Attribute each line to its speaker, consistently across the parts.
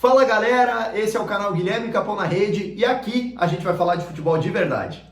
Speaker 1: Fala galera, esse é o canal Guilherme Capão na Rede e aqui a gente vai falar de futebol de verdade.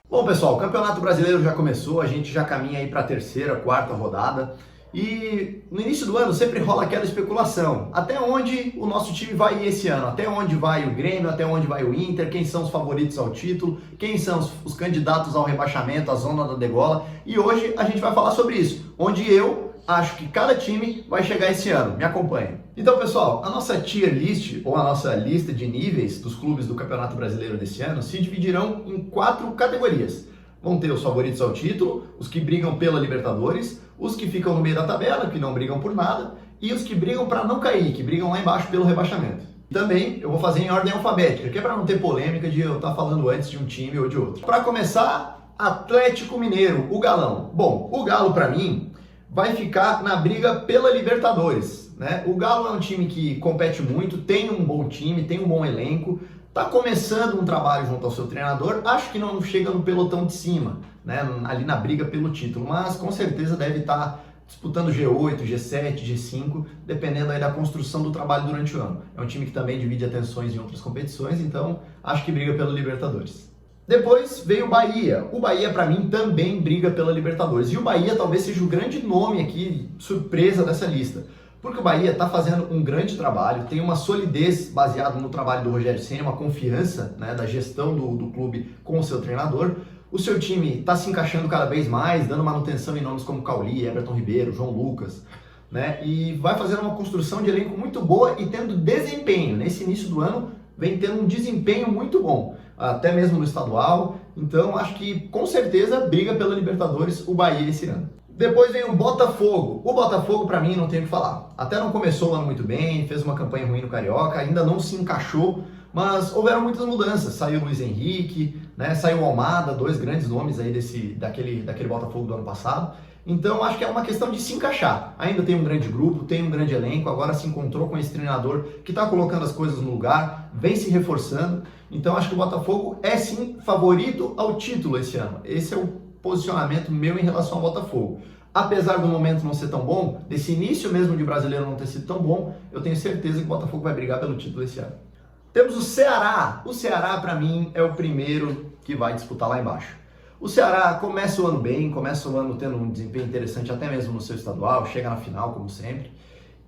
Speaker 1: Bom pessoal, o Campeonato Brasileiro já começou, a gente já caminha aí para a terceira, quarta rodada e no início do ano sempre rola aquela especulação, até onde o nosso time vai ir esse ano, até onde vai o Grêmio, até onde vai o Inter, quem são os favoritos ao título, quem são os candidatos ao rebaixamento, à zona da degola, e hoje a gente vai falar sobre isso, onde eu acho que cada time vai chegar esse ano. Me acompanha. Então, pessoal, a nossa tier list, ou a nossa lista de níveis dos clubes do Campeonato Brasileiro desse ano, se dividirão em 4 categorias. Vão ter os favoritos ao título, os que brigam pela Libertadores, os que ficam no meio da tabela, que não brigam por nada, e os que brigam para não cair, que brigam lá embaixo pelo rebaixamento. Também eu vou fazer em ordem alfabética, que é para não ter polêmica de eu estar falando antes de um time ou de outro. Para começar, Atlético Mineiro, o Galão. Bom, o Galo para mim vai ficar na briga pela Libertadores, né? O Galo é um time que compete muito, tem um bom time, tem um bom elenco, está começando um trabalho junto ao seu treinador, acho que não chega no pelotão de cima, né? Ali na briga pelo título, mas com certeza deve estar disputando G8, G7, G5, dependendo aí da construção do trabalho durante o ano. É um time que também divide atenções em outras competições, então acho que briga pela Libertadores. Depois veio o Bahia. O Bahia, para mim, também briga pela Libertadores. E o Bahia talvez seja o grande nome aqui, surpresa dessa lista. Porque o Bahia está fazendo um grande trabalho, tem uma solidez baseada no trabalho do Rogério Ceni, uma confiança, né, da gestão do clube com o seu treinador. O seu time está se encaixando cada vez mais, dando manutenção em nomes como Cauli, Everton Ribeiro, João Lucas, né, e vai fazendo uma construção de elenco muito boa e tendo desempenho. Nesse início do ano, vem tendo um desempenho muito bom, até mesmo no estadual, então acho que com certeza briga pela Libertadores o Bahia esse ano. Depois vem o Botafogo. O Botafogo para mim não tem o que falar, até não começou o ano muito bem, fez uma campanha ruim no Carioca, ainda não se encaixou, mas houveram muitas mudanças, saiu o Luiz Henrique, né, saiu o Almada, 2 grandes nomes aí daquele Botafogo do ano passado. Então acho que é uma questão de se encaixar. Ainda tem um grande grupo, tem um grande elenco, agora se encontrou com esse treinador que está colocando as coisas no lugar, vem se reforçando. Então acho que o Botafogo é sim favorito ao título esse ano. Esse é o posicionamento meu em relação ao Botafogo. Apesar do momento não ser tão bom, desse início mesmo de brasileiro não ter sido tão bom, eu tenho certeza que o Botafogo vai brigar pelo título esse ano. Temos o Ceará. O Ceará para mim é o primeiro que vai disputar lá embaixo. O Ceará começa o ano bem, começa o ano tendo um desempenho interessante até mesmo no seu estadual, chega na final como sempre,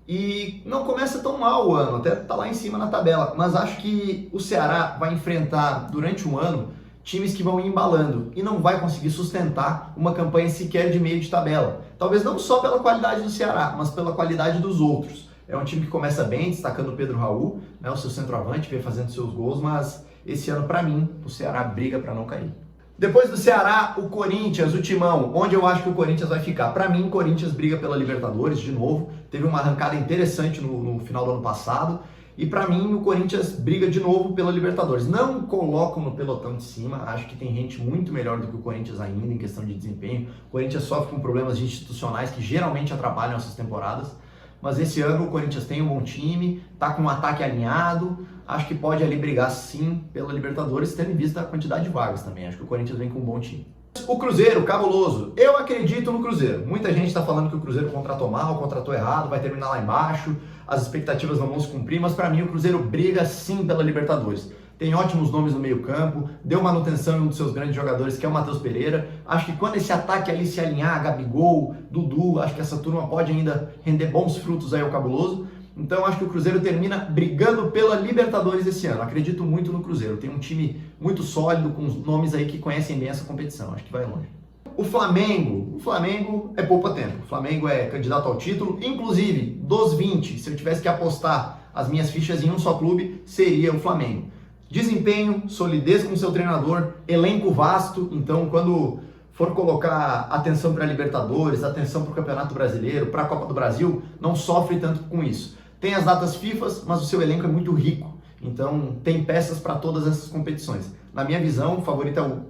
Speaker 1: e não começa tão mal o ano, até tá lá em cima na tabela, mas acho que o Ceará vai enfrentar durante um ano times que vão ir embalando e não vai conseguir sustentar uma campanha sequer de meio de tabela. Talvez não só pela qualidade do Ceará, mas pela qualidade dos outros. É um time que começa bem, destacando o Pedro Raul, né, o seu centroavante, vem fazendo seus gols, mas esse ano para mim o Ceará briga para não cair. Depois do Ceará, o Corinthians, o Timão, onde eu acho que o Corinthians vai ficar. Para mim, o Corinthians briga pela Libertadores de novo, teve uma arrancada interessante no final do ano passado, e para mim o Corinthians briga de novo pela Libertadores. Não coloco no pelotão de cima, acho que tem gente muito melhor do que o Corinthians ainda em questão de desempenho. O Corinthians sofre com problemas institucionais que geralmente atrapalham essas temporadas, mas esse ano o Corinthians tem um bom time, tá com um ataque alinhado, acho que pode ali brigar sim pela Libertadores, tendo em vista a quantidade de vagas também, acho que o Corinthians vem com um bom time. O Cruzeiro, cabuloso, eu acredito no Cruzeiro, muita gente está falando que o Cruzeiro contratou mal, contratou errado, vai terminar lá embaixo, as expectativas não vão se cumprir, mas para mim o Cruzeiro briga sim pela Libertadores. Tem ótimos nomes no meio campo, deu manutenção em um dos seus grandes jogadores, que é o Matheus Pereira. Acho que quando esse ataque ali se alinhar, Gabigol, Dudu, acho que essa turma pode ainda render bons frutos aí ao cabuloso. Então acho que o Cruzeiro termina brigando pela Libertadores esse ano. Acredito muito no Cruzeiro, tem um time muito sólido, com os nomes aí que conhecem bem essa competição, acho que vai longe. O Flamengo é poupa-tempo, o Flamengo é candidato ao título, inclusive dos 20, se eu tivesse que apostar as minhas fichas em um só clube, seria o Flamengo. Desempenho, solidez com seu treinador, elenco vasto, então quando for colocar atenção para a Libertadores, atenção para o Campeonato Brasileiro, para a Copa do Brasil, não sofre tanto com isso. Tem as datas FIFA, mas o seu elenco é muito rico, então tem peças para todas essas competições. Na minha visão,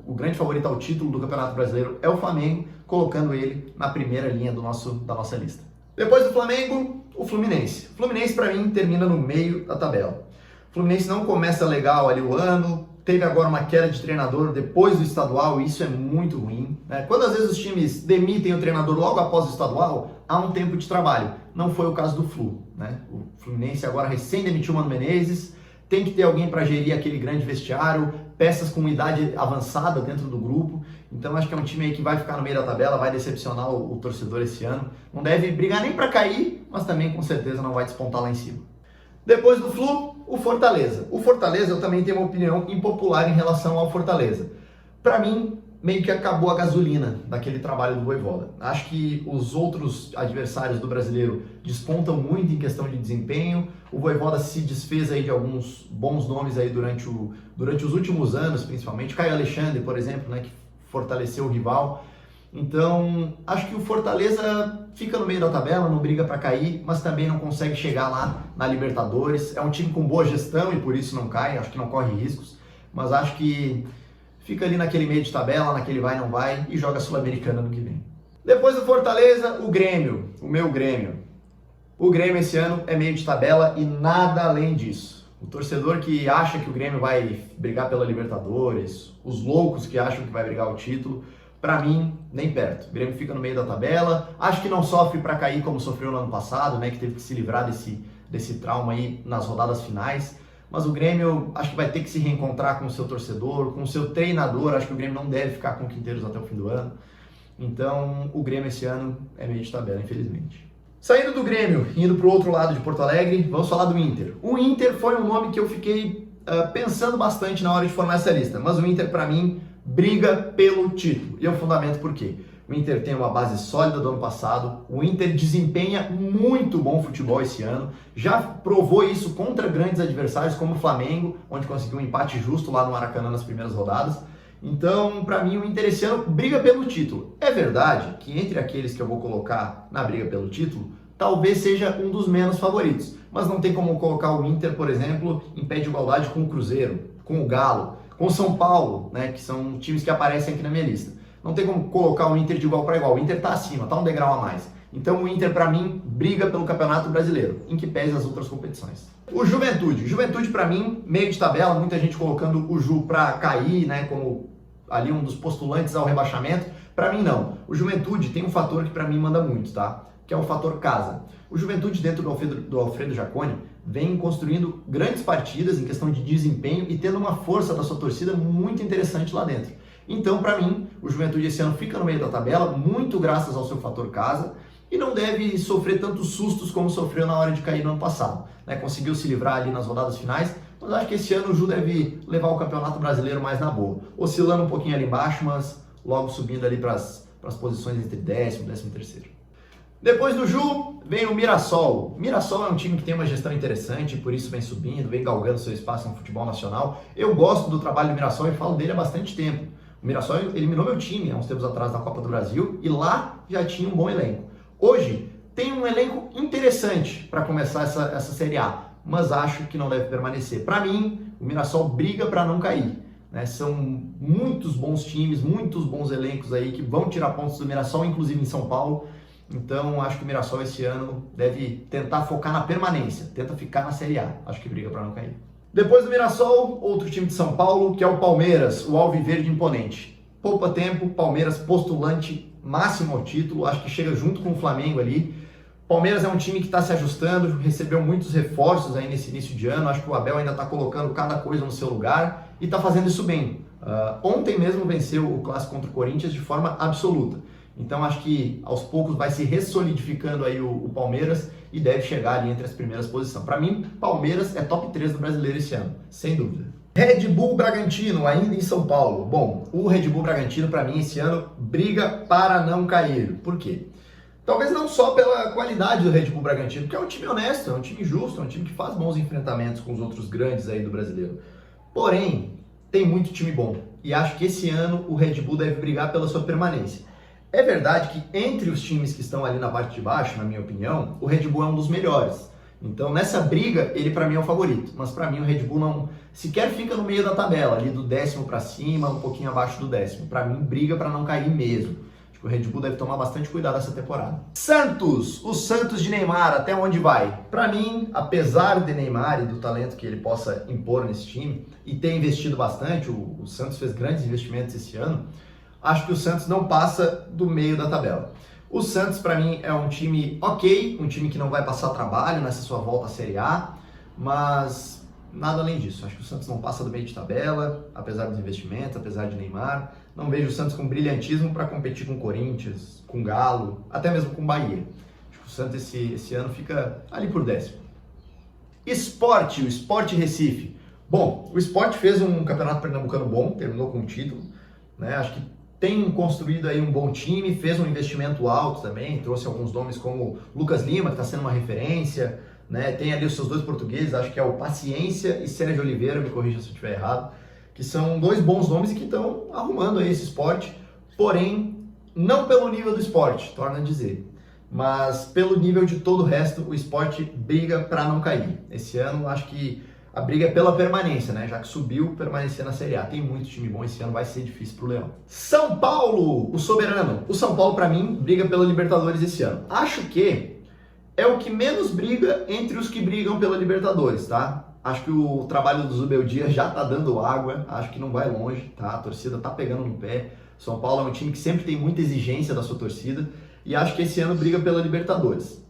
Speaker 1: o grande favorito ao título do Campeonato Brasileiro é o Flamengo, colocando ele na primeira linha da nossa lista. Depois do Flamengo, o Fluminense. O Fluminense para mim termina no meio da tabela. O Fluminense não começa legal ali o ano, teve agora uma queda de treinador depois do estadual, e isso é muito ruim, né? Quando às vezes os times demitem o treinador logo após o estadual, há um tempo de trabalho. Não foi o caso do Flu, né? O Fluminense agora recém demitiu o Mano Menezes, tem que ter alguém para gerir aquele grande vestiário, peças com idade avançada dentro do grupo. Então acho que é um time aí que vai ficar no meio da tabela, vai decepcionar o torcedor esse ano. Não deve brigar nem para cair, mas também com certeza não vai despontar lá em cima. Depois do Flu, o Fortaleza. O Fortaleza, eu também tenho uma opinião impopular em relação ao Fortaleza. Para mim, meio que acabou a gasolina daquele trabalho do Vojvoda. Acho que os outros adversários do brasileiro despontam muito em questão de desempenho. O Vojvoda se desfez aí de alguns bons nomes aí durante os últimos anos, principalmente. Caio Alexandre, por exemplo, né, que fortaleceu o rival. Então, acho que o Fortaleza fica no meio da tabela, não briga para cair, mas também não consegue chegar lá na Libertadores. É um time com boa gestão e por isso não cai, acho que não corre riscos, mas acho que fica ali naquele meio de tabela, naquele vai não vai e joga Sul-Americana no que vem. Depois do Fortaleza, o Grêmio, o meu Grêmio. O Grêmio esse ano é meio de tabela e nada além disso. O torcedor que acha que o Grêmio vai brigar pela Libertadores, os loucos que acham que vai brigar o título, para mim, nem perto. O Grêmio fica no meio da tabela. Acho que não sofre para cair como sofreu no ano passado, né? Que teve que se livrar desse trauma aí nas rodadas finais. Mas o Grêmio, acho que vai ter que se reencontrar com o seu torcedor, com o seu treinador. Acho que o Grêmio não deve ficar com Quinteiros até o fim do ano. Então, o Grêmio esse ano é meio de tabela, infelizmente. Saindo do Grêmio, indo para o outro lado de Porto Alegre, vamos falar do Inter. O Inter foi um nome que eu fiquei pensando bastante na hora de formar essa lista. Mas o Inter, para mim, briga pelo título. E eu fundamento por quê? O Inter tem uma base sólida do ano passado, o Inter desempenha muito bom futebol esse ano, já provou isso contra grandes adversários como o Flamengo, onde conseguiu um empate justo lá no Maracanã nas primeiras rodadas. Então, para mim, o Inter esse ano briga pelo título. É verdade que entre aqueles que eu vou colocar na briga pelo título, talvez seja um dos menos favoritos, mas não tem como colocar o Inter, por exemplo, em pé de igualdade com o Cruzeiro, com o Galo, com o São Paulo, né, que são times que aparecem aqui na minha lista. Não tem como colocar o Inter de igual para igual. O Inter está acima, está um degrau a mais. Então o Inter, para mim, briga pelo Campeonato Brasileiro, em que pese as outras competições. O Juventude. Juventude, para mim, meio de tabela, muita gente colocando o Ju para cair, né, como ali um dos postulantes ao rebaixamento. Para mim, não. O Juventude tem um fator que para mim manda muito, tá? Que é o fator casa. O Juventude, dentro do Alfredo Jaconi, vem construindo grandes partidas em questão de desempenho e tendo uma força da sua torcida muito interessante lá dentro. Então, para mim, o Juventude esse ano fica no meio da tabela, muito graças ao seu fator casa, e não deve sofrer tantos sustos como sofreu na hora de cair no ano passado, né? Conseguiu se livrar ali nas rodadas finais, mas acho que esse ano o Ju deve levar o Campeonato Brasileiro mais na boa, oscilando um pouquinho ali embaixo, mas logo subindo ali para as posições entre 10º e 13º. Depois do Ju, vem o Mirassol. Mirassol é um time que tem uma gestão interessante, por isso vem subindo, vem galgando seu espaço no futebol nacional. Eu gosto do trabalho do Mirassol e falo dele há bastante tempo. O Mirassol eliminou meu time há uns tempos atrás na Copa do Brasil e lá já tinha um bom elenco. Hoje tem um elenco interessante para começar essa Série A, mas acho que não deve permanecer. Para mim, o Mirassol briga para não cair, né? São muitos bons times, muitos bons elencos aí que vão tirar pontos do Mirassol, inclusive em São Paulo. Então, acho que o Mirassol esse ano deve tentar focar na permanência, tenta ficar na Série A. Acho que briga para não cair. Depois do Mirassol, outro time de São Paulo, que é o Palmeiras, o Alviverde imponente. Poupa tempo, Palmeiras postulante máximo ao título, acho que chega junto com o Flamengo ali. Palmeiras é um time que está se ajustando, recebeu muitos reforços aí nesse início de ano, acho que o Abel ainda está colocando cada coisa no seu lugar e está fazendo isso bem. Ontem mesmo venceu o clássico contra o Corinthians de forma absoluta. Então acho que aos poucos vai se ressolidificando aí o Palmeiras e deve chegar ali entre as primeiras posições. Para mim, Palmeiras é top 3 do brasileiro esse ano, sem dúvida. Red Bull Bragantino, ainda em São Paulo. Bom, o Red Bull Bragantino para mim esse ano briga para não cair. Por quê? Talvez não só pela qualidade do Red Bull Bragantino, porque é um time honesto, é um time justo, é um time que faz bons enfrentamentos com os outros grandes aí do brasileiro. Porém, tem muito time bom e acho que esse ano o Red Bull deve brigar pela sua permanência. É verdade que entre os times que estão ali na parte de baixo, na minha opinião, o Red Bull é um dos melhores. Então nessa briga, ele para mim é o favorito. Mas para mim o Red Bull não sequer fica no meio da tabela, ali do 10º para cima, um pouquinho abaixo do 10º. Para mim briga para não cair mesmo. Acho que o Red Bull deve tomar bastante cuidado essa temporada. Santos, o Santos de Neymar, até onde vai? Para mim, apesar de Neymar e do talento que ele possa impor nesse time, e ter investido bastante, o Santos fez grandes investimentos esse ano, acho que o Santos não passa do meio da tabela. O Santos, para mim, é um time ok, um time que não vai passar trabalho nessa sua volta à Série A, mas nada além disso. Acho que o Santos não passa do meio de tabela, apesar dos investimentos, apesar de Neymar. Não vejo o Santos com brilhantismo para competir com o Corinthians, com o Galo, até mesmo com o Bahia. Acho que o Santos esse ano fica ali por 10º. Esporte, o Sport Recife. Bom, o Sport fez um campeonato pernambucano bom, terminou com um título, né? Acho que tem construído aí um bom time, fez um investimento alto também, trouxe alguns nomes como Lucas Lima, que está sendo uma referência, né? Tem ali os seus 2 portugueses, acho que é o Paciência e Sérgio Oliveira, me corrija se eu estiver errado, que são 2 bons nomes e que estão arrumando aí esse esporte, porém, não pelo nível do esporte, torna a dizer, mas pelo nível de todo o resto, o esporte briga para não cair. Esse ano, acho que a briga é pela permanência, né? Já que subiu, permanecer na Série A. Tem muito time bom esse ano, vai ser difícil pro Leão. São Paulo, o soberano. O São Paulo, para mim, briga pela Libertadores esse ano. Acho que é o que menos briga entre os que brigam pela Libertadores, tá? Acho que o trabalho do Zubeldia já tá dando água, acho que não vai longe, tá? A torcida tá pegando no pé. São Paulo é um time que sempre tem muita exigência da sua torcida e acho que esse ano briga pela Libertadores.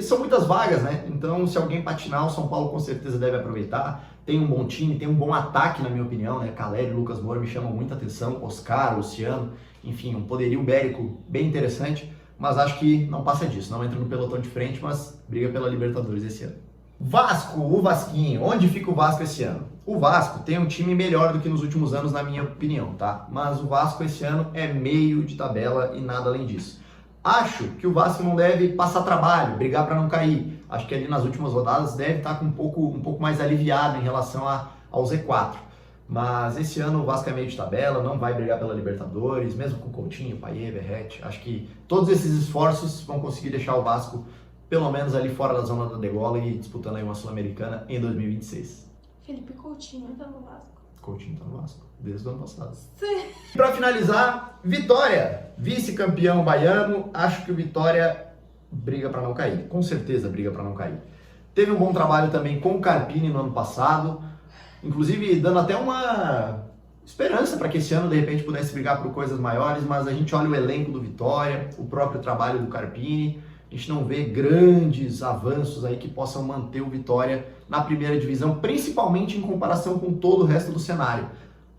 Speaker 1: São muitas vagas, né? Então, se alguém patinar, o São Paulo com certeza deve aproveitar. Tem um bom time, tem um bom ataque, na minha opinião, né? Caleri e Lucas Moura me chamam muita atenção, Oscar, Luciano, enfim, um poderio ibérico bem interessante, mas acho que não passa disso, não entra no pelotão de frente, mas briga pela Libertadores esse ano. Vasco, o Vasquinho, onde fica o Vasco esse ano? O Vasco tem um time melhor do que nos últimos anos, na minha opinião, tá? Mas o Vasco esse ano é meio de tabela e nada além disso. Acho que o Vasco não deve passar trabalho, brigar para não cair. Acho que ali nas últimas rodadas deve estar com um pouco mais aliviado em relação ao Z4. Mas esse ano o Vasco é meio de tabela, não vai brigar pela Libertadores, mesmo com Coutinho, Payet, Verratti. Acho que todos esses esforços vão conseguir deixar o Vasco pelo menos ali fora da zona da degola e disputando aí uma Sul-Americana em 2026.
Speaker 2: Felipe Coutinho tá no Vasco.
Speaker 1: Coutinho tá no Vasco, desde o ano passado.
Speaker 2: Sim.
Speaker 1: Para finalizar, Vitória, vice-campeão baiano, acho que o Vitória briga para não cair, com certeza briga para não cair. Teve um bom trabalho também com o Carpini no ano passado, inclusive dando até uma esperança para que esse ano de repente pudesse brigar por coisas maiores, mas a gente olha o elenco do Vitória, o próprio trabalho do Carpini, a gente não vê grandes avanços aí que possam manter o Vitória na primeira divisão, principalmente em comparação com todo o resto do cenário.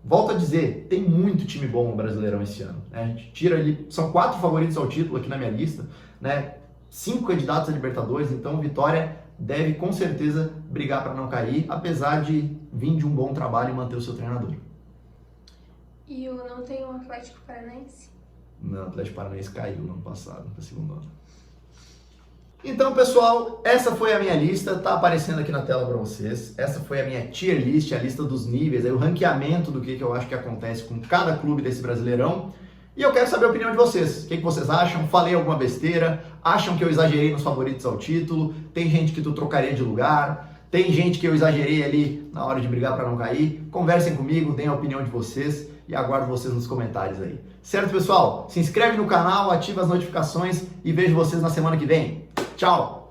Speaker 1: Volto a dizer, tem muito time bom no Brasileirão esse ano, né? A gente tira ali, são 4 favoritos ao título aqui na minha lista, né? 5 candidatos a Libertadores, então o Vitória deve com certeza brigar para não cair, apesar de vir de um bom trabalho e manter o seu treinador.
Speaker 2: E não tem o Atlético Paranaense?
Speaker 1: Não, o Atlético Paranaense caiu no ano passado, na segunda ano. Então, pessoal, essa foi a minha lista, tá aparecendo aqui na tela para vocês. Essa foi a minha tier list, a lista dos níveis, aí o ranqueamento do que eu acho que acontece com cada clube desse Brasileirão. E eu quero saber a opinião de vocês. O que vocês acham? Falei alguma besteira? Acham que eu exagerei nos favoritos ao título? Tem gente que tu trocaria de lugar? Tem gente que eu exagerei ali na hora de brigar para não cair? Conversem comigo, deem a opinião de vocês e aguardo vocês nos comentários aí. Certo, pessoal? Se inscreve no canal, ativa as notificações e vejo vocês na semana que vem. Tchau!